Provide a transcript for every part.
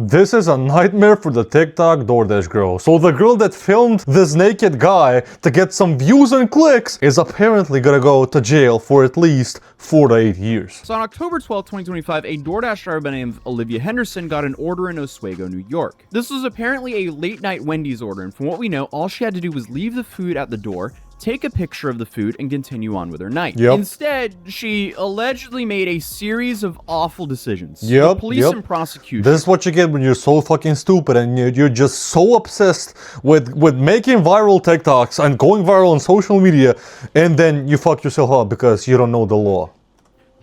This is a nightmare for the TikTok DoorDash girl. So the girl that filmed this naked guy to get some views and clicks is apparently gonna go to jail for at least 4 to 8 years. So on October 12, 2025, a DoorDash driver by the name of Olivia Henderson got an order in Oswego, New York. This was apparently a late night Wendy's order, and from what we know, all she had to do was leave the food at the door, take a picture of the food, and continue on with her night. Instead, she allegedly made a series of awful decisions. The police and prosecution. This is what you get when you're so fucking stupid and you're just so obsessed with making viral TikToks and going viral on social media, and then you fuck yourself up because you don't know the law.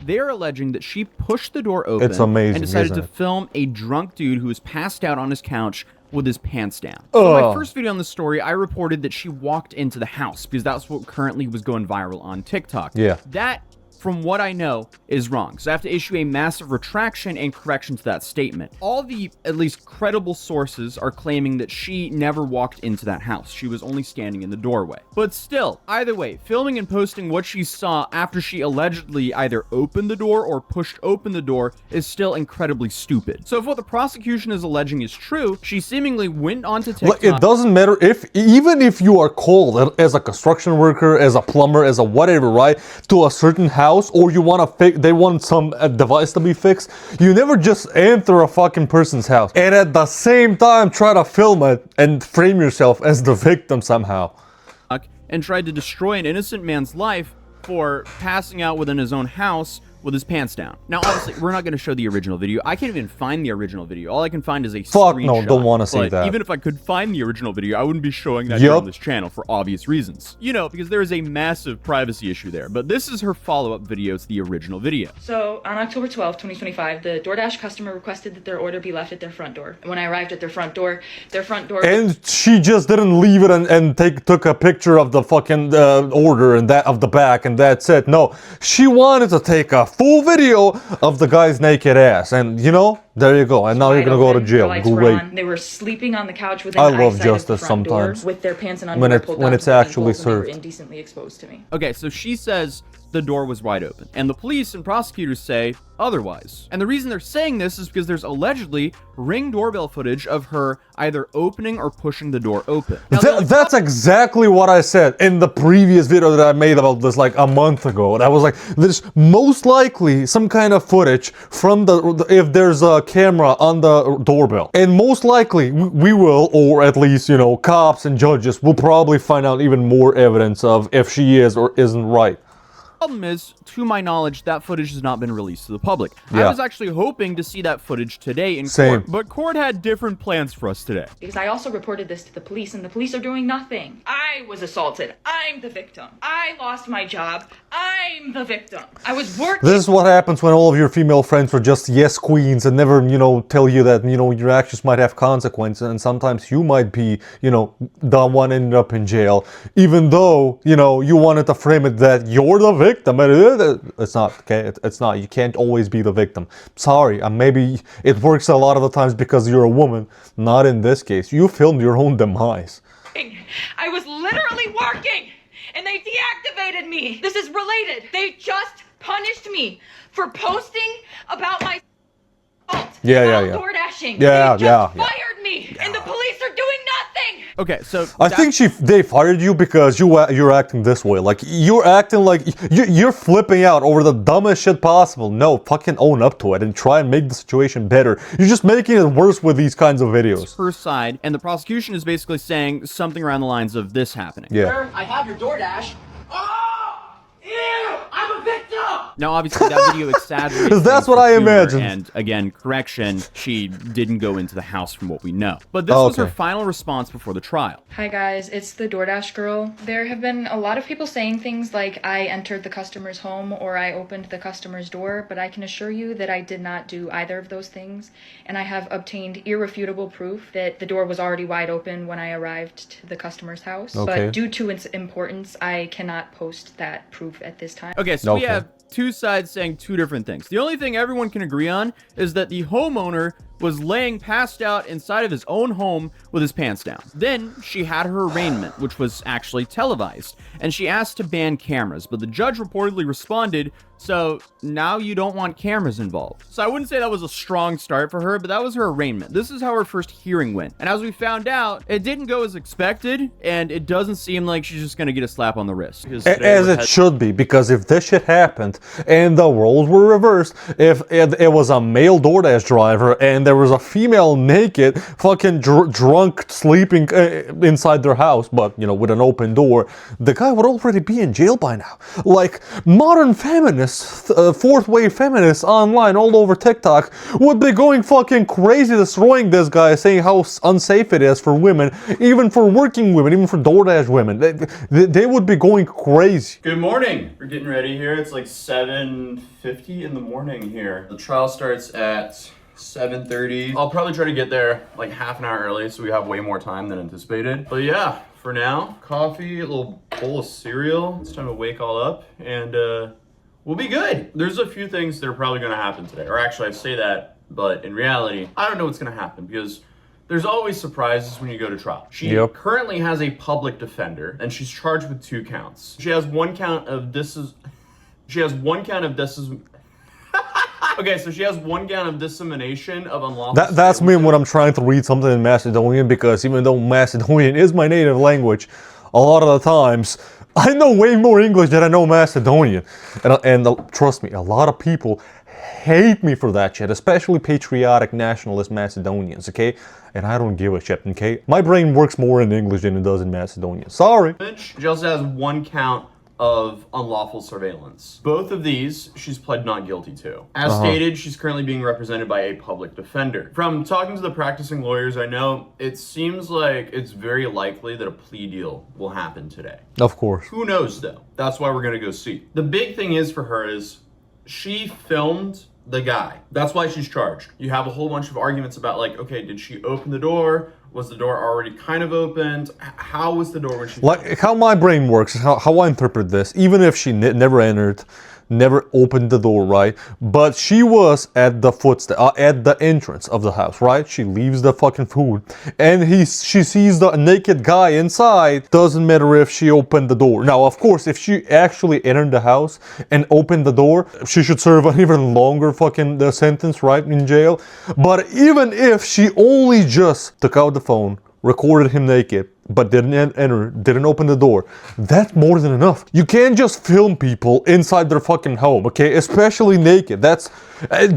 They're alleging that she pushed the door open and decided to film a drunk dude who was passed out on his couch with his pants down. So in my first video on this story, I reported that she walked into the house because that's what currently was going viral on TikTok. That, from what I know, is wrong. So I have to issue a massive retraction and correction to that statement. All the, at least credible sources, are claiming that she never walked into that house. She was only standing in the doorway. But still, either way, filming and posting what she saw after she allegedly either opened the door or pushed open the door is still incredibly stupid. So if what the prosecution is alleging is true, she seemingly went onto TikTok. It doesn't matter even if you are called as a construction worker, as a plumber, as a whatever, right, to a certain house, or you want to fix, they want some device to be fixed, you never just enter a fucking person's house and at the same time try to film it and frame yourself as the victim somehow. And tried to destroy an innocent man's life for passing out within his own house with his pants down. Now, obviously, we're not going to show the original video. I can't even find the original video. All I can find is a screenshot. No, don't want to see that. Even if I could find the original video, I wouldn't be showing that here on this channel for obvious reasons. You know, because there is a massive privacy issue there. But this is her follow-up video to the original video. So, on October 12, 2025, the DoorDash customer requested that their order be left at their front door. And when I arrived at their front door... And she just didn't leave it and took a picture of the fucking order and that of the back and that's it. No, she wanted to take a full video of the guy's naked ass, and you know, there you go. And now you're gonna go to jail. Great. They were sleeping on the couch within love justice sometimes with their pants and underwear pulled down when it's actually served. They were indecently exposed to me. Okay, so she says the door was wide open, and the police and prosecutors say otherwise. And the reason they're saying this is because there's allegedly Ring doorbell footage of her either opening or pushing the door open. Now, that's exactly what I said in the previous video that I made about this like a month ago. And I was like, there's most likely some kind of footage from if there's a camera on the doorbell. And most likely we will, or at least, you know, cops and judges will probably find out even more evidence of if she is or isn't right. Problem is, to my knowledge, that footage has not been released to the public. I was actually hoping to see that footage today in court, but court had different plans for us today. Because I also reported this to the police, and the police are doing nothing. I was assaulted. I'm the victim. I lost my job. I'm the victim. I was working. This is what happens when all of your female friends are just yes queens and never, you know, tell you that, you know, your actions might have consequences, and sometimes you might be, you know, the one ended up in jail, even though, you know, you wanted to frame it that you're the victim. It's not, okay? It's not. You can't always be the victim. Sorry, maybe it works a lot of the times because you're a woman. Not in this case. You filmed your own demise. I was literally working, and they deactivated me. This is related. They just punished me for posting about my fault. DoorDashing. They just fired me, and the police are doing nothing. Okay, so I think they fired you because you're acting this way. Like you're acting like you're flipping out over the dumbest shit possible. No, fucking own up to it and try and make the situation better. You're just making it worse with these kinds of videos. Her side, and the prosecution is basically saying something around the lines of this happening. Sir, I have your DoorDash. Ew, I'm a victim! Now, obviously, that video exaggerates. That's what I imagined. And again, correction, she didn't go into the house from what we know. But this was her final response before the trial. Hi guys, it's the DoorDash girl. There have been a lot of people saying things like I entered the customer's home or I opened the customer's door, but I can assure you that I did not do either of those things. And I have obtained irrefutable proof that the door was already wide open when I arrived to the customer's house. But due to its importance, I cannot post that proof at this time. Okay, so we have two sides saying two different things. The only thing everyone can agree on is that the homeowner was laying passed out inside of his own home with his pants down. Then she had her arraignment, which was actually televised, and she asked to ban cameras, but the judge reportedly responded, so now you don't want cameras involved. So I wouldn't say that was a strong start for her, but that was her arraignment. This is how her first hearing went. And as we found out, it didn't go as expected, and it doesn't seem like she's just gonna get a slap on the wrist. As it should be, because if this shit happened and the roles were reversed, if it was a male DoorDash driver and there was a female naked, fucking drunk, sleeping inside their house, but, you know, with an open door, the guy would already be in jail by now. Like, modern feminists, fourth wave feminists online all over TikTok would be going fucking crazy destroying this guy, saying how unsafe it is for women, even for working women, even for DoorDash women. They would be going crazy. Good morning. We're getting ready here. It's like 7:50 in the morning here. The trial starts at 7:30. I'll probably try to get there like half an hour early so we have way more time than anticipated. But yeah, for now, coffee, a little bowl of cereal. It's time to wake all up and we'll be good. There's a few things that are probably gonna happen today. Or actually I say that, but in reality, I don't know what's gonna happen because there's always surprises when you go to trial. She currently has a public defender and she's charged with 2 counts. She has one count of Okay, so she has one count of dissemination of unlawful. That's me when I'm trying to read something in Macedonian, because even though Macedonian is my native language, a lot of the times I know way more English than I know Macedonian. And trust me, a lot of people hate me for that shit, especially patriotic nationalist Macedonians, okay? And I don't give a shit, okay? My brain works more in English than it does in Macedonian. Sorry. She also has 1 count of unlawful surveillance. Both of these, she's pled not guilty to. As stated, she's currently being represented by a public defender. From talking to the practicing lawyers I know, it seems like it's very likely that a plea deal will happen today. Of course. Who knows though? That's why we're gonna go see. The big thing is for her is she filmed the guy. That's why she's charged. You have a whole bunch of arguments about like, okay, did she open the door? Was the door already kind of opened? How was the door when she... Like, how my brain works, how I interpret this, even if she never entered, never opened the door, right? But she was at the at the entrance of the house, right? She leaves the fucking food, and she sees the naked guy inside. Doesn't matter if she opened the door. Now, of course, if she actually entered the house and opened the door, she should serve an even longer fucking sentence, right, in jail. But even if she only just took out the phone, recorded him naked, but didn't enter, didn't open the door, that's more than enough. You can't just film people inside their fucking home, okay? Especially naked. That's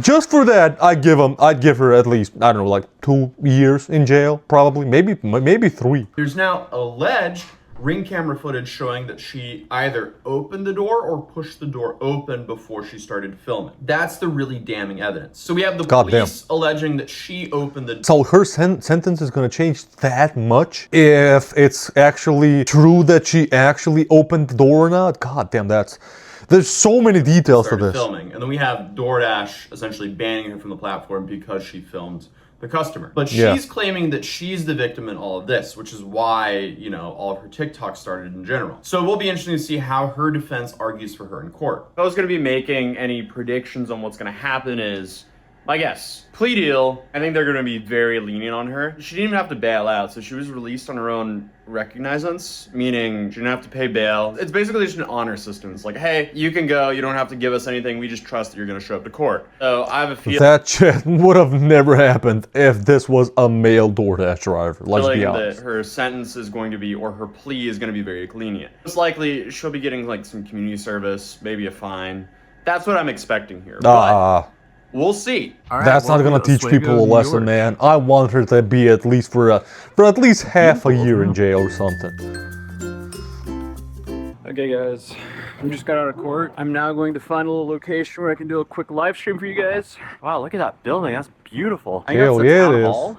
just for that, I'd give her at least, I don't know, like 2 years in jail, probably, maybe 3. There's now alleged Ring camera footage showing that she either opened the door or pushed the door open before she started filming. That's the really damning evidence. So we have the police alleging that she opened the... So her sentence is going to change that much if it's actually true that she actually opened the door or not? God damn, there's so many details to this. Filming. And then we have DoorDash essentially banning her from the platform because she filmed the customer. But she's claiming that she's the victim in all of this, which is why, you know, all of her TikTok started in general. So it will be interesting to see how her defense argues for her in court. If I was going to be making any predictions on what's going to happen is, my guess, plea deal, I think they're going to be very lenient on her. She didn't even have to bail out, so she was released on her own recognizance, meaning she didn't have to pay bail. It's basically just an honor system. It's like, hey, you can go, you don't have to give us anything, we just trust that you're going to show up to court. So I have a feeling that shit would have never happened if this was a male DoorDash driver. Let's be honest. That her sentence is going to be, or her plea is going to be very lenient. Most likely, she'll be getting like some community service, maybe a fine. That's what I'm expecting here. But we'll see. Right, that's not gonna teach people a lesson, man. I want her to be at least for at least half a year in jail or something. Okay, guys, I just got out of court. I'm now going to find a little location where I can do a quick live stream for you guys. Wow, look at that building. That's beautiful. Hell yeah, it is.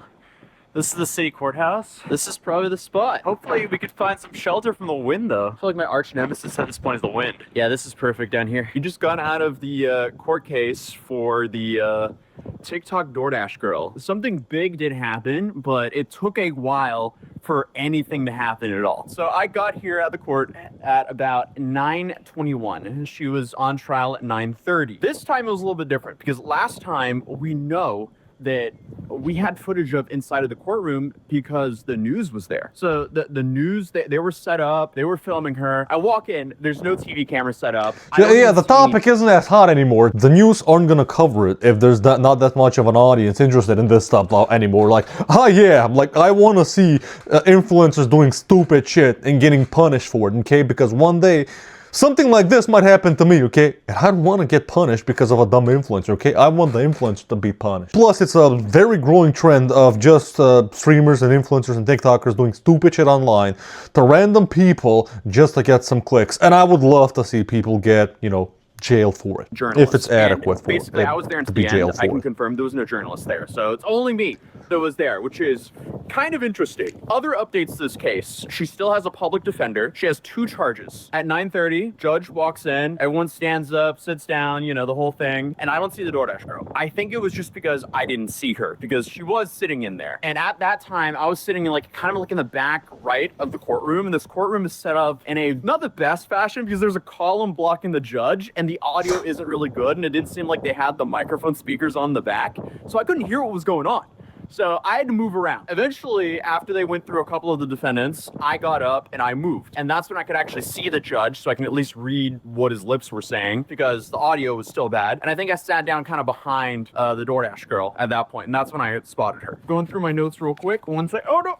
This is the city courthouse. This is probably the spot. Hopefully we could find some shelter from the wind though. I feel like my arch nemesis at this point is the wind. Yeah, this is perfect down here. You just got out of the court case for the TikTok DoorDash girl. Something big did happen, but it took a while for anything to happen at all. So I got here at the court at about 9:21. She was on trial at 9:30. This time it was a little bit different because last time we know that we had footage of inside of the courtroom because the news was there. So the news, they were set up, they were filming her. I walk in, there's no TV camera set up. Yeah, the topic isn't as hot anymore. The news aren't gonna cover it if there's not that much of an audience interested in this stuff anymore. Like, oh yeah, like I wanna see influencers doing stupid shit and getting punished for it, okay? Because one day, something like this might happen to me, okay? And I don't want to get punished because of a dumb influencer, okay? I want the influencer to be punished. Plus, it's a very growing trend of just streamers and influencers and TikTokers doing stupid shit online to random people just to get some clicks. And I would love to see people get, you know, jail for it. Journalists. If it's adequate and basically, I was there until the end. I can confirm there was no journalist there. So it's only me that was there, which is kind of interesting. Other updates to this case. She still has a public defender. She has 2 charges. At 9:30, judge walks in, everyone stands up, sits down, you know, the whole thing. And I don't see the DoorDash girl. I think it was just because I didn't see her because she was sitting in there. And at that time, I was sitting in kind of in the back right of the courtroom. And this courtroom is set up in not the best fashion because there's a column blocking the judge and the audio isn't really good, and it didn't seem like they had the microphone speakers on the back, so I couldn't hear what was going on. So I had to move around. Eventually, after they went through a couple of the defendants, I got up and I moved. And that's when I could actually see the judge, so I can at least read what his lips were saying, because the audio was still bad. And I think I sat down kind of behind the DoorDash girl at that point, and that's when I had spotted her. Going through my notes real quick. Oh no!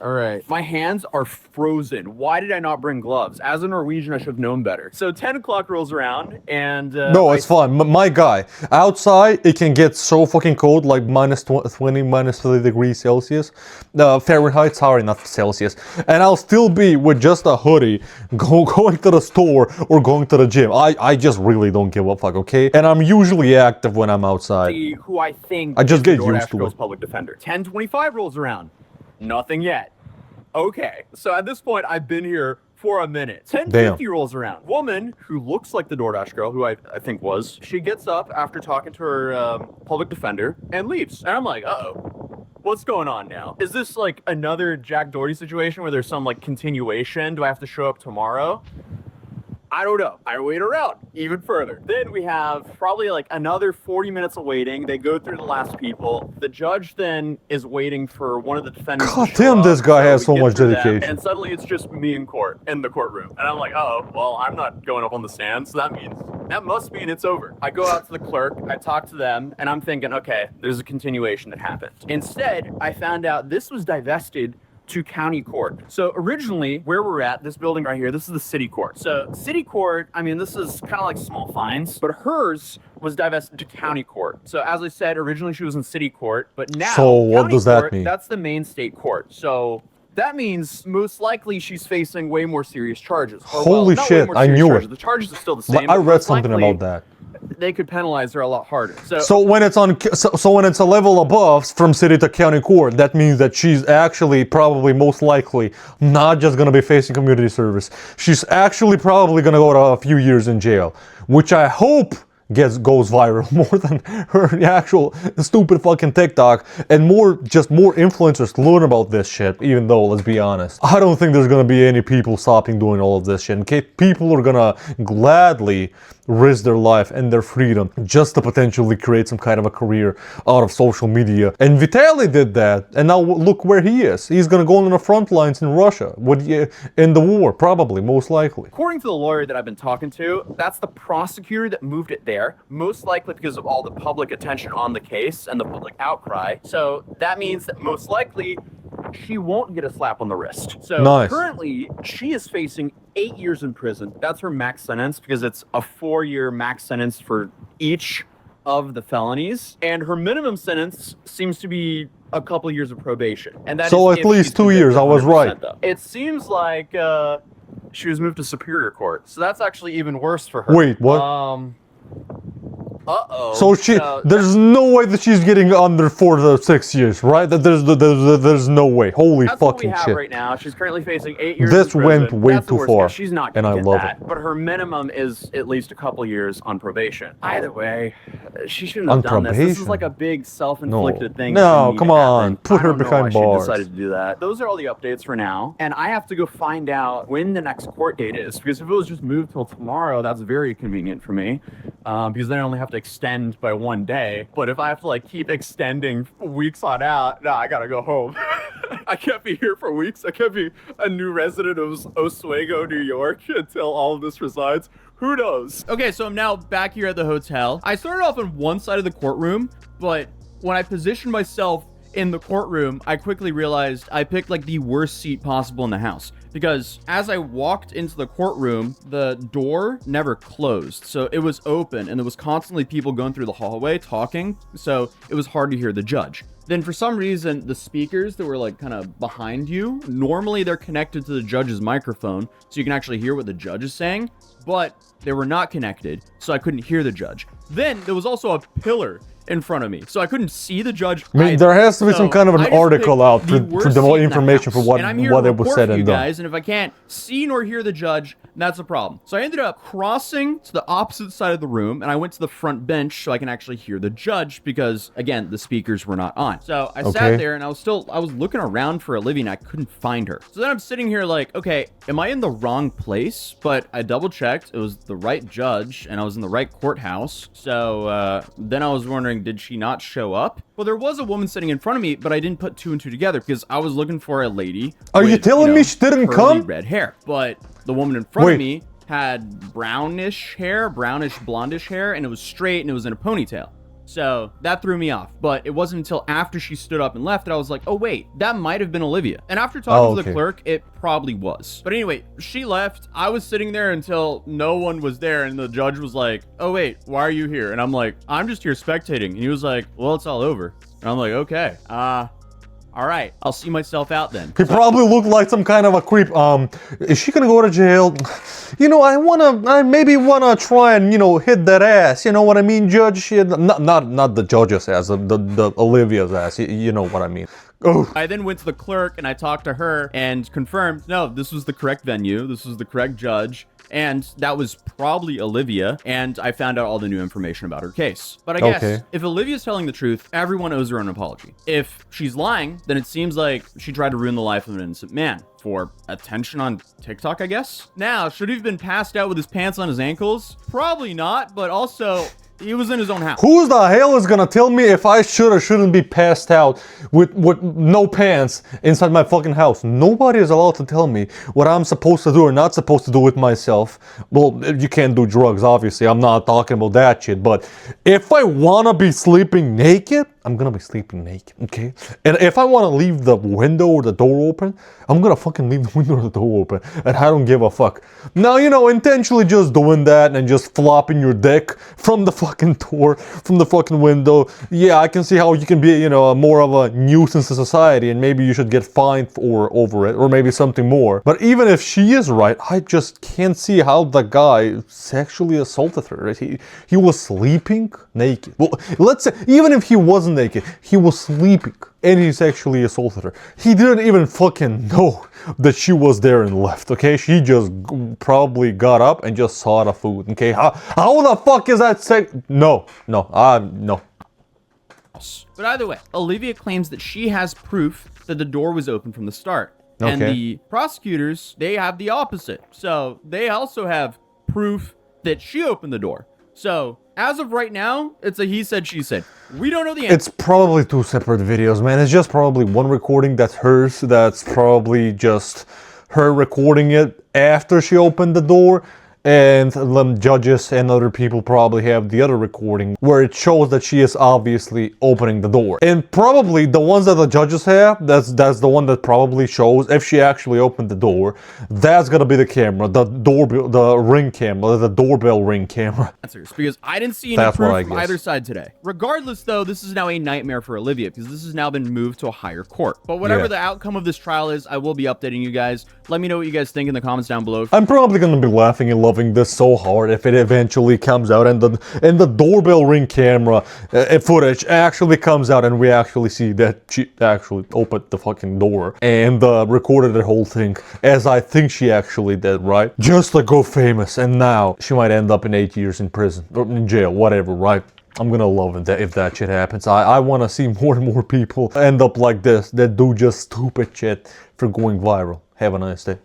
All right, my hands are frozen. Why did I not bring gloves? As a Norwegian, I should have known better. So 10 o'clock rolls around, and no, it's fine. My guy, outside it can get so fucking cold, like minus 20, minus 30 degrees Celsius, Fahrenheit. Sorry, not Celsius. And I'll still be with just a hoodie, going to the store or going to the gym. I just really don't give a fuck, okay? And I'm usually active when I'm outside. See who I think I just get used to it. Public defender. 10:25 rolls around. Nothing yet. Okay, so at this point, I've been here for a minute. 10:50 rolls around. Woman who looks like the DoorDash girl, who I think was, she gets up after talking to her public defender and leaves. And I'm like, uh-oh, what's going on now? Is this like another Jack Doherty situation where there's some like continuation? Do I have to show up tomorrow? I don't know. I wait around even further. Then we have probably like another 40 minutes of waiting. They go through the last people. The judge then is waiting for one of the defendants. God damn, this guy has so much dedication. And suddenly it's just me in the courtroom. And I'm like, oh, well, I'm not going up on the stand. So that must mean it's over. I go out to the clerk, I talk to them, and I'm thinking, okay, there's a continuation that happened. Instead, I found out this was divested to county court. So originally, where we're at, this building right here, this is the city court. So city court, I mean, this is kind of like small fines, but hers was divested to county court. So as I said, originally she was in city court, but now, so what does that mean? That's the main state court. So that means most likely she's facing way more serious charges. Holy shit, I knew it. The charges are still the same. I read something about that. They could penalize her a lot harder. So when it's when it's a level above from city to county court, that means that she's actually probably most likely not just going to be facing community service. She's actually probably going to go to a few years in jail, which I hope goes viral more than her actual stupid fucking TikTok, and more influencers learn about this shit. Even though, let's be honest, I don't think there's gonna be any people stopping doing all of this shit. Okay, people are gonna gladly risk their life and their freedom just to potentially create some kind of a career out of social media. And Vitaly did that, and now look where he is. He's gonna go on the front lines in Russia in the war, probably, most likely. According to the lawyer that I've been talking to, that's the prosecutor that moved it there, most likely because of all the public attention on the case and the public outcry. So that means that most likely she won't get a slap on the wrist. So currently, she is facing 8 years in prison. That's her max sentence because it's a 4-year max sentence for each of the felonies. And her minimum sentence seems to be a couple years of probation. And that so at least 2 years, I was right. Though. It seems like she was moved to Superior Court. So that's actually even worse for her. Wait, what? So there's no way that she's getting under 4 to 6 years, right? That there's no way. Holy That's fucking what we have shit. right now. She's currently facing 8 years. This in went prison. way That's the too worst far, case. She's not and gonna I get love that. it. But her minimum is at least a couple years on probation. Either way, she shouldn't On have done this. This is probation? like a big self-inflicted thing. No, that didn't need come to on. happen. Put I her don't know behind why bars. She decided to do that. Those are all the updates for now, and I have to go find out when the next court date is, because if it was just moved till tomorrow, that's very convenient for me, because then I only have to extend by 1 day. But if I have to like keep extending weeks on out, nah, I gotta go home. I can't be here for weeks. I can't be a new resident of Oswego, New York until all of this resides. Who knows? Okay, so I'm now back here at the hotel. I started off on one side of the courtroom, but when I positioned myself in the courtroom, I quickly realized I picked like the worst seat possible in the house, because as I walked into the courtroom, the door never closed. So it was open and there was constantly people going through the hallway talking. So it was hard to hear the judge. Then for some reason, the speakers that were like kind of behind you, normally they're connected to the judge's microphone, so you can actually hear what the judge is saying, but they were not connected, so I couldn't hear the judge. Then there was also a pillar in front of me, so I couldn't see the judge. I mean, there has to be some kind of an article out for the more information for what it was said and done. Guys, and if I can't see nor hear the judge, that's a problem. So I ended up crossing to the opposite side of the room, and I went to the front bench so I can actually hear the judge, because again, the speakers were not on. So I sat there and I was looking around for Olivia and I couldn't find her. So then I'm sitting here like, okay, am I in the wrong place? But I double checked, it was the right judge and I was in the right courthouse. So then I was wondering, did she not show up? Well, there was a woman sitting in front of me, but I didn't put 2 and 2 together, because I was looking for a lady. Are you telling me she didn't come? Red hair, but the woman in front of me had brownish hair, brownish blondish hair, and it was straight and it was in a ponytail. So that threw me off. But it wasn't until after she stood up and left that I was like, oh wait, that might have been Olivia. And after talking to the clerk, it probably was. But anyway, she left. I was sitting there until no one was there, and the judge was like, oh wait, why are you here? And I'm like, I'm just here spectating. And he was like, well, it's all over. And I'm like, okay, all right, I'll see myself out then. He probably looked like some kind of a creep. Is she gonna go to jail? You know, I maybe wanna try and, you know, hit that ass. You know what I mean, Judge? Not the judge's ass, the Olivia's ass. You know what I mean. Oh. I then went to the clerk and I talked to her and confirmed, no, this was the correct venue. This was the correct judge. And that was probably Olivia, and I found out all the new information about her case. But I guess if Olivia's telling the truth, everyone owes her an apology. If she's lying, then it seems like she tried to ruin the life of an innocent man for attention on TikTok, I guess. Now, should he have been passed out with his pants on his ankles? Probably not, but also, he was in his own house. Who the hell is gonna tell me if I should or shouldn't be passed out with no pants inside my fucking house? Nobody is allowed to tell me what I'm supposed to do or not supposed to do with myself. Well, you can't do drugs, obviously. I'm not talking about that shit. But if I wanna be sleeping naked, I'm gonna be sleeping naked, okay? And if I wanna leave the window or the door open, I'm gonna fucking leave the window or the door open. And I don't give a fuck. Now, you know, intentionally just doing that and just flopping your dick from the fucking door, from the fucking window. Yeah, I can see how you can be, you know, more of a nuisance to society, and maybe you should get fined over it, or maybe something more. But even if she is right, I just can't see how the guy sexually assaulted her. He was sleeping naked. Well, let's say, even if he wasn't naked, he was sleeping and he sexually assaulted her. He didn't even fucking know that she was there and left, okay? She just probably got up and just saw the food, okay? How the fuck is that No. But either way, Olivia claims that she has proof that the door was open from the start. Okay. And the prosecutors, they have the opposite. So they also have proof that she opened the door. So as of right now, it's a he said, she said. We don't know the answer. It's probably 2 separate videos, man. It's just probably one recording that's hers. That's probably just her recording it after she opened the door. And the judges and other people probably have the other recording where it shows that she is obviously opening the door. And probably the ones that the judges have, that's the one that probably shows if she actually opened the door. That's gonna be the camera, the ring camera, the doorbell ring camera. Because I didn't see any proof from either side today. Regardless, though, this is now a nightmare for Olivia because this has now been moved to a higher court. But whatever the outcome of this trial is, I will be updating you guys. Let me know what you guys think in the comments down below. I'm probably gonna be laughing a lot loving this so hard if it eventually comes out and the doorbell ring camera footage actually comes out and we actually see that she actually opened the fucking door and recorded the whole thing, as I think she actually did, right? Just to go famous, and now she might end up in 8 years in prison or in jail, whatever, right? I'm gonna love it if that shit happens. I want to see more and more people end up like this that do just stupid shit for going viral. Have a nice day.